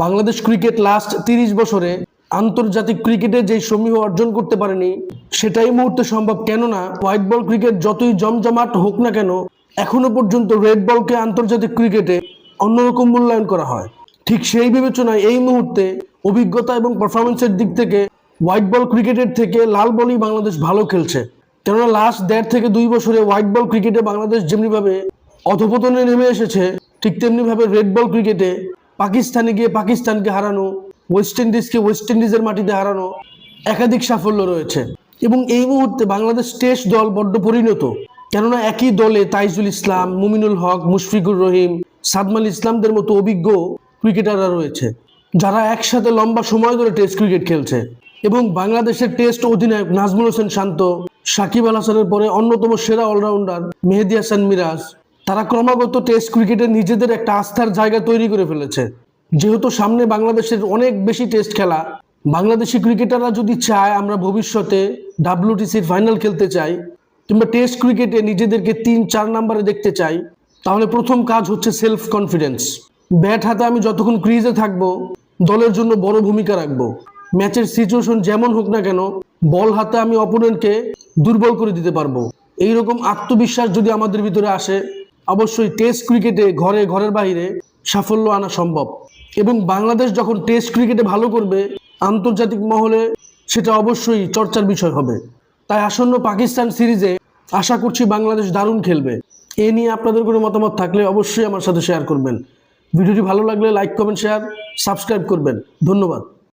Bangladesh cricket last 30 বছরে আন্তর্জাতিক ক্রিকেটে যে সমীহ অর্জন করতে পারেনি সেটাই মুহূর্তে সম্ভব। কেননা হোয়াইট বল ক্রিকেট যতই জমজমাট হোক না কেন, এখনো পর্যন্ত রেড বলকে আন্তর্জাতিক ক্রিকেটে অন্যরকম মূল্যায়ন করা হয়। ঠিক সেই বিবেচনায় এই মুহূর্তে অভিজ্ঞতা এবং পারফরমেন্সের দিক থেকে হোয়াইট বল ক্রিকেটের থেকে লাল বলই বাংলাদেশ ভালো খেলছে। কেননা লাস্ট 1.5 থেকে 2 বছরে হোয়াইট বল ক্রিকেটে বাংলাদেশ যেমনিভাবে অধপতনে নেমে এসেছে, ঠিক তেমনিভাবে রেড বল ক্রিকেটে পাকিস্তানে গিয়ে পাকিস্তানকে হারানো, ওয়েস্ট ইন্ডিজকে ওয়েস্ট ইন্ডিজের মাটিতে হারানো একাধিক সাফল্য রয়েছে। এবং এই মুহূর্তে বাংলাদেশ টেস্ট দল বড্ড পরিণত। কেননা একই দলে তাইজুল ইসলাম, মুমিনুল হক, মুশফিকুর রহিম, সাদমান ইসলামদের মতো অভিজ্ঞ ক্রিকেটাররা রয়েছে, যারা একসাথে লম্বা সময় ধরে টেস্ট ক্রিকেট খেলছে। এবং বাংলাদেশের টেস্ট অধিনায়ক নাজমুল হোসেন শান্ত, সাকিব আল হাসানের পরে অন্যতম সেরা অলরাউন্ডার মেহেদী হাসান মিরাজ, তারা ক্রমাগত টেস্ট ক্রিকেটে নিজেদের একটা আস্থার জায়গা তৈরি করে ফেলেছে। যেহেতু সামনে বাংলাদেশের অনেক বেশি টেস্ট খেলা, বাংলাদেশি ক্রিকেটাররা যদি চায় আমরা ভবিষ্যতে WTCর ফাইনাল খেলতে চাই কিংবা টেস্ট ক্রিকেটে নিজেদেরকে 3-4 নম্বরে দেখতে চাই, তাহলে প্রথম কাজ হচ্ছে সেলফ কনফিডেন্স। ব্যাট হাতে আমি যতক্ষণ ক্রিজে থাকবো দলের জন্য বড় ভূমিকা রাখবো। ম্যাচের সিচুয়েশন যেমন হোক না কেন, বল হাতে আমি অপোনেন্টকে দুর্বল করে দিতে পারবো। এইরকম আত্মবিশ্বাস যদি আমাদের ভিতরে আসে, অবশ্যই টেস্ট ক্রিকেটে ঘরের বাইরে সাফল্য আনা সম্ভব। এবং বাংলাদেশ যখন টেস্ট ক্রিকেটে ভালো করবে, আন্তর্জাতিক মহলে সেটা অবশ্যই চর্চার বিষয় হবে। তাই আসন্ন পাকিস্তান সিরিজে আশা করছি বাংলাদেশ দারুণ খেলবে। এ নিয়ে আপনাদের কোনো মতামত থাকলে অবশ্যই আমার সাথে শেয়ার করবেন। ভিডিওটি ভালো লাগলে লাইক, কমেন্ট, শেয়ার, সাবস্ক্রাইব করবেন। ধন্যবাদ।